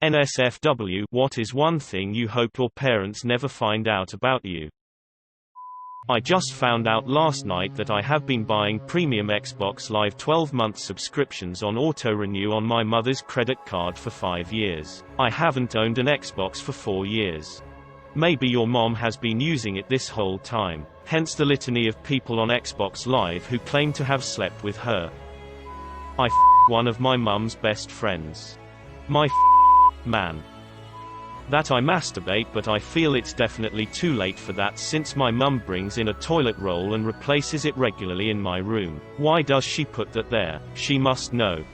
Nsfw, what is one thing you hope your parents never find out about you? I just found out last night that I have been buying premium Xbox Live 12-month subscriptions on auto-renew on my mother's credit card for 5 years. I haven't owned an Xbox for 4 years. Maybe your mom has been using it this whole time. Hence the litany of people on Xbox Live who claim to have slept with her. I one of my mum's best friends. My man. That I masturbate, but I feel it's definitely too late for that since my mum brings in a toilet roll and replaces it regularly in my room. Why does she put that there? She must know.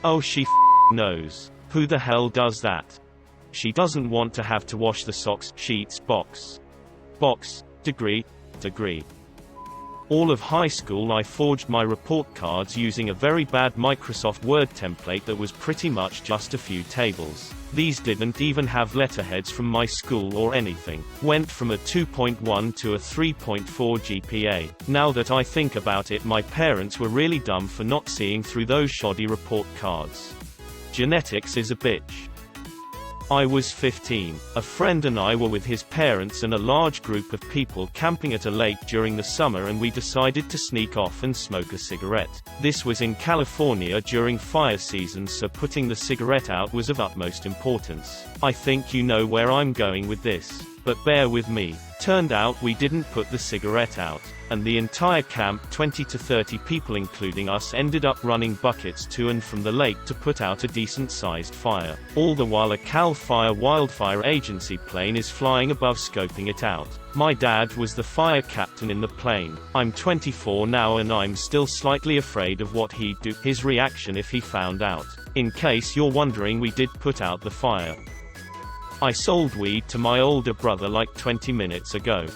Oh, she knows. Who the hell does that? She doesn't want to have to wash the socks, sheets, degree. All of high school I forged my report cards using a very bad Microsoft Word template that was pretty much just a few tables. These didn't even have letterheads from my school or anything. Went from a 2.1 to a 3.4 GPA. Now that I think about it, my parents were really dumb for not seeing through those shoddy report cards. Genetics is a bitch. I was 15. A friend and I were with his parents and a large group of people camping at a lake during the summer, and we decided to sneak off and smoke a cigarette. This was in California during fire season, so putting the cigarette out was of utmost importance. I think you know where I'm going with this, but bear with me. Turned out we didn't put the cigarette out, and the entire camp, 20 to 30 people including us, ended up running buckets to and from the lake to put out a decent-sized fire. All the while a Cal Fire wildfire agency plane is flying above scoping it out. My dad was the fire captain in the plane. I'm 24 now and I'm still slightly afraid of what he'd do, his reaction if he found out. In case you're wondering, we did put out the fire. I sold weed to my older brother like 20 minutes ago.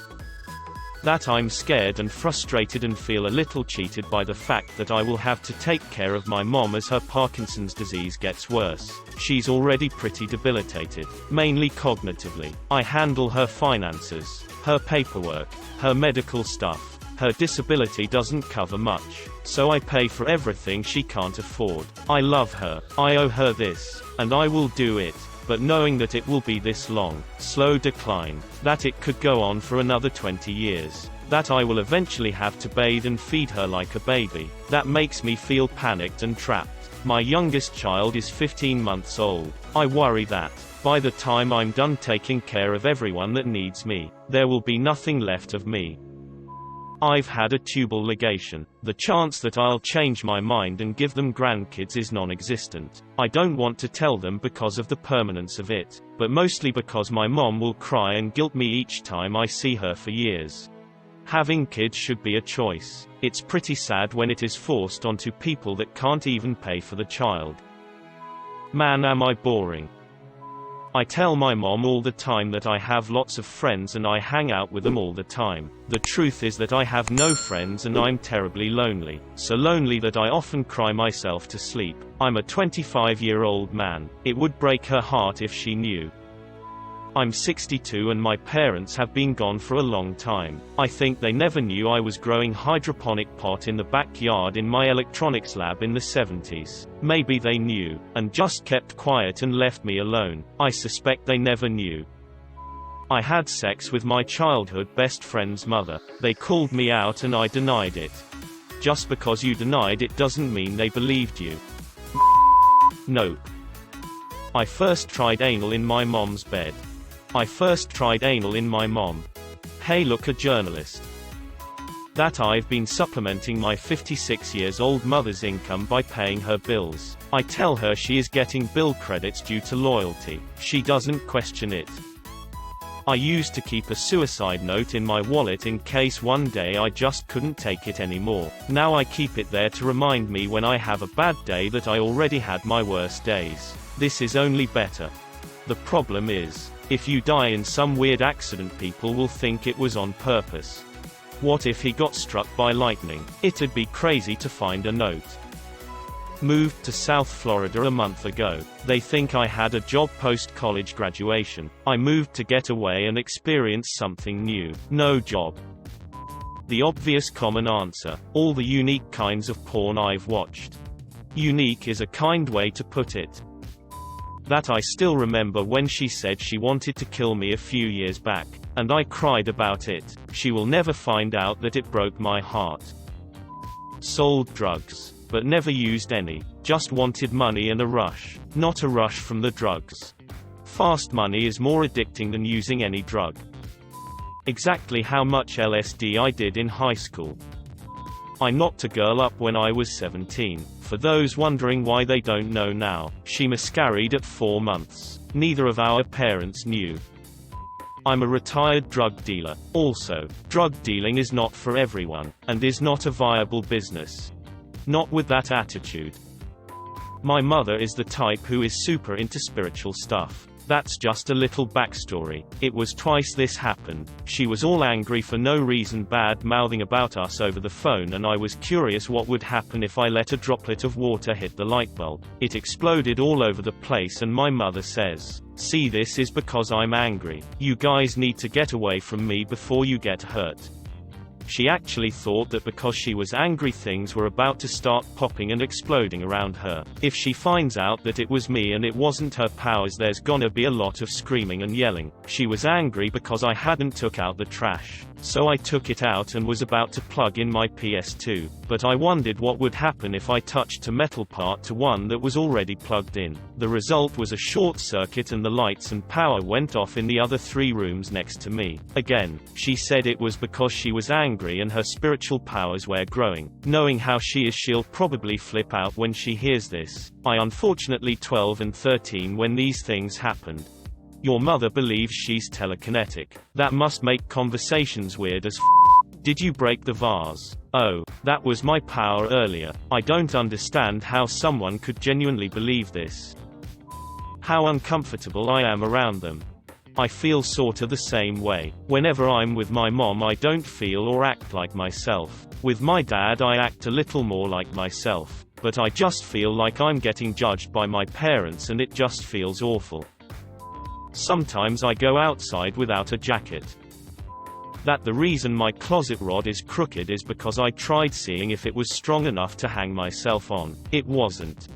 That I'm scared and frustrated and feel a little cheated by the fact that I will have to take care of my mom as her Parkinson's disease gets worse. She's already pretty debilitated, mainly cognitively. I handle her finances, her paperwork, her medical stuff. Her disability doesn't cover much, so I pay for everything she can't afford. I love her. I owe her this, and I will do it. But knowing that it will be this long, slow decline, that it could go on for another 20 years, that I will eventually have to bathe and feed her like a baby, that makes me feel panicked and trapped. My youngest child is 15 months old. I worry that, by the time I'm done taking care of everyone that needs me, there will be nothing left of me. I've had a tubal ligation. The chance that I'll change my mind and give them grandkids is non-existent. I don't want to tell them because of the permanence of it, but mostly because my mom will cry and guilt me each time I see her for years. Having kids should be a choice. It's pretty sad when it is forced onto people that can't even pay for the child. Man, am I boring. I tell my mom all the time that I have lots of friends and I hang out with them all the time. The truth is that I have no friends and I'm terribly lonely. So lonely that I often cry myself to sleep. I'm a 25-year-old man. It would break her heart if she knew. I'm 62 and my parents have been gone for a long time. I think they never knew I was growing hydroponic pot in the backyard in my electronics lab in the 70s. Maybe they knew, and just kept quiet and left me alone. I suspect they never knew. I had sex with my childhood best friend's mother. They called me out and I denied it. Just because you denied it doesn't mean they believed you. Nope. I first tried anal in my mom's bed. Hey, look, a journalist. That I've been supplementing my 56-years-old mother's income by paying her bills. I tell her she is getting bill credits due to loyalty. She doesn't question it. I used to keep a suicide note in my wallet in case one day I just couldn't take it anymore. Now I keep it there to remind me when I have a bad day that I already had my worst days. This is only better. The problem is, if you die in some weird accident, people will think it was on purpose. What if he got struck by lightning? It'd be crazy to find a note. Moved to South Florida a month ago. They think I had a job post-college graduation. I moved to get away and experience something new. No job. The obvious common answer. All the unique kinds of porn I've watched. Unique is a kind way to put it. that I still remember when she said she wanted to kill me a few years back. And I cried about it. She will never find out that it broke my heart. Sold drugs, but never used any. Just wanted money and a rush. Not a rush from the drugs. Fast money is more addicting than using any drug. Exactly how much LSD I did in high school. I knocked a girl up when I was 17. For those wondering why they don't know now, she miscarried at 4 months. Neither of our parents knew. I'm a retired drug dealer. Also, drug dealing is not for everyone, and is not a viable business. Not with that attitude. My mother is the type who is super into spiritual stuff. That's just a little backstory. It was twice this happened. She was all angry for no reason, bad-mouthing about us over the phone, and I was curious what would happen if I let a droplet of water hit the light bulb. It exploded all over the place, and my mother says, "See, this is because I'm angry. You guys need to get away from me before you get hurt." She actually thought that because she was angry things were about to start popping and exploding around her. If she finds out that it was me and it wasn't her powers, there's gonna be a lot of screaming and yelling. She was angry because I hadn't took out the trash. So I took it out and was about to plug in my PS2, but I wondered what would happen if I touched a metal part to one that was already plugged in. The result was a short circuit and the lights and power went off in the other 3 rooms next to me. Again, she said it was because she was angry and her spiritual powers were growing. Knowing how she is, she'll probably flip out when she hears this. I unfortunately 12 and 13 when these things happened. Your mother believes she's telekinetic. That must make conversations weird as f. Did you break the vase? Oh, that was my power earlier. I don't understand how someone could genuinely believe this. How uncomfortable I am around them. I feel sorta the same way. Whenever I'm with my mom, I don't feel or act like myself. With my dad I act a little more like myself. But I just feel like I'm getting judged by my parents and it just feels awful. Sometimes I go outside without a jacket. That the reason my closet rod is crooked is because I tried seeing if it was strong enough to hang myself on. It wasn't.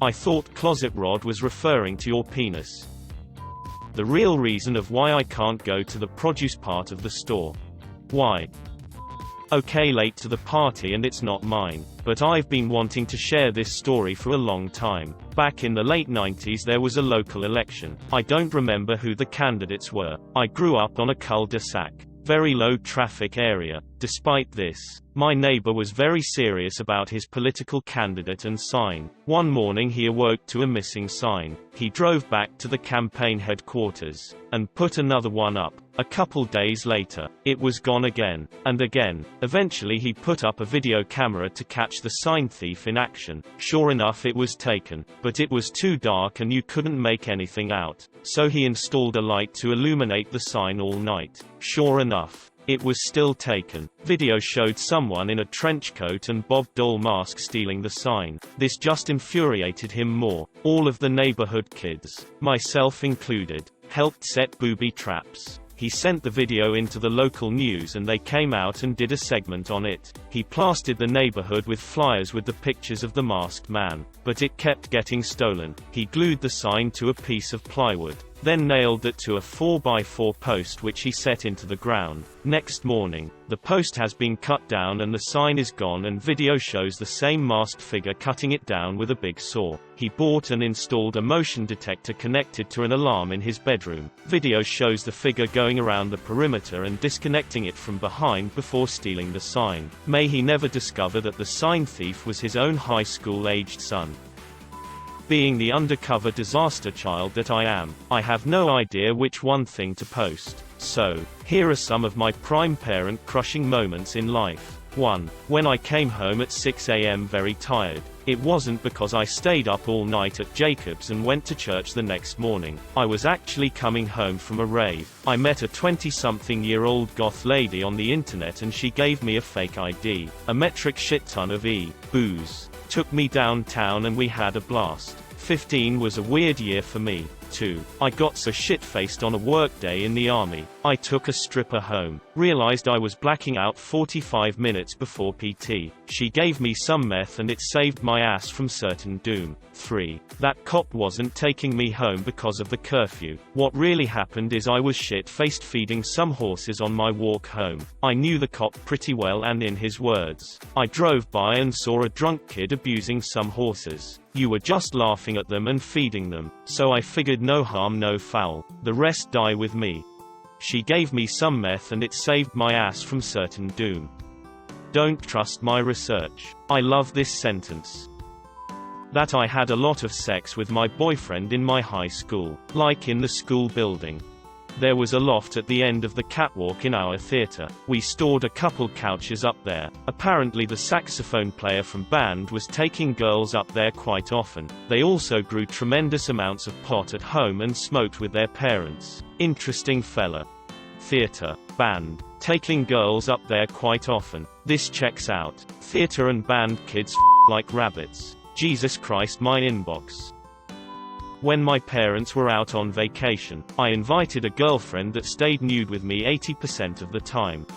I thought closet rod was referring to your penis. The real reason of why I can't go to the produce part of the store. Why? Okay, late to the party and it's not mine, but I've been wanting to share this story for a long time. Back in the late 90s there was a local election. I don't remember who the candidates were. I grew up on a cul-de-sac. Very low traffic area. Despite this, my neighbor was very serious about his political candidate and sign. One morning he awoke to a missing sign. He drove back to the campaign headquarters and put another one up. A couple days later, it was gone again, and again. Eventually he put up a video camera to catch the sign thief in action. Sure enough, it was taken, but it was too dark and you couldn't make anything out. So he installed a light to illuminate the sign all night. Sure enough, it was still taken. Video showed someone in a trench coat and Bob Dole mask stealing the sign. This just infuriated him more. All of the neighborhood kids, myself included, helped set booby traps. He sent the video into the local news and they came out and did a segment on it. He plastered the neighborhood with flyers with the pictures of the masked man. But it kept getting stolen. He glued the sign to a piece of plywood, then nailed it to a 4x4 post which he set into the ground. Next morning, the post has been cut down and the sign is gone, and video shows the same masked figure cutting it down with a big saw. He bought and installed a motion detector connected to an alarm in his bedroom. Video shows the figure going around the perimeter and disconnecting it from behind before stealing the sign. May he never discover that the sign thief was his own high school-aged son. Being the undercover disaster child that I am, I have no idea which one thing to post. So, here are some of my prime parent crushing moments in life. 1. When I came home at 6 a.m. very tired. It wasn't because I stayed up all night at Jacob's and went to church the next morning. I was actually coming home from a rave. I met a 20-something-year-old goth lady on the internet and she gave me a fake ID. A metric shit ton of booze. Took me downtown and we had a blast. 15 was a weird year for me. 2. I got so shit-faced on a work day in the army. I took a stripper home. Realized I was blacking out 45 minutes before PT. She gave me some meth and it saved my ass from certain doom. 3. That cop wasn't taking me home because of the curfew. What really happened is I was shit-faced feeding some horses on my walk home. I knew the cop pretty well and in his words, I drove by and saw a drunk kid abusing some horses. You were just laughing at them and feeding them, so I figured no harm no foul. The rest die with me. She gave me some meth and it saved my ass from certain doom. Don't trust my research. I love this sentence. That I had a lot of sex with my boyfriend in my high school, like in the school building. There was a loft at the end of the catwalk in our theater. We stored a couple couches up there. Apparently the saxophone player from band was taking girls up there quite often. They also grew tremendous amounts of pot at home and smoked with their parents. Interesting fella. Theater, band, taking girls up there quite often. This checks out. Theater and band kids like rabbits. Jesus Christ, my inbox. When my parents were out on vacation, I invited a girlfriend that stayed nude with me 80% of the time.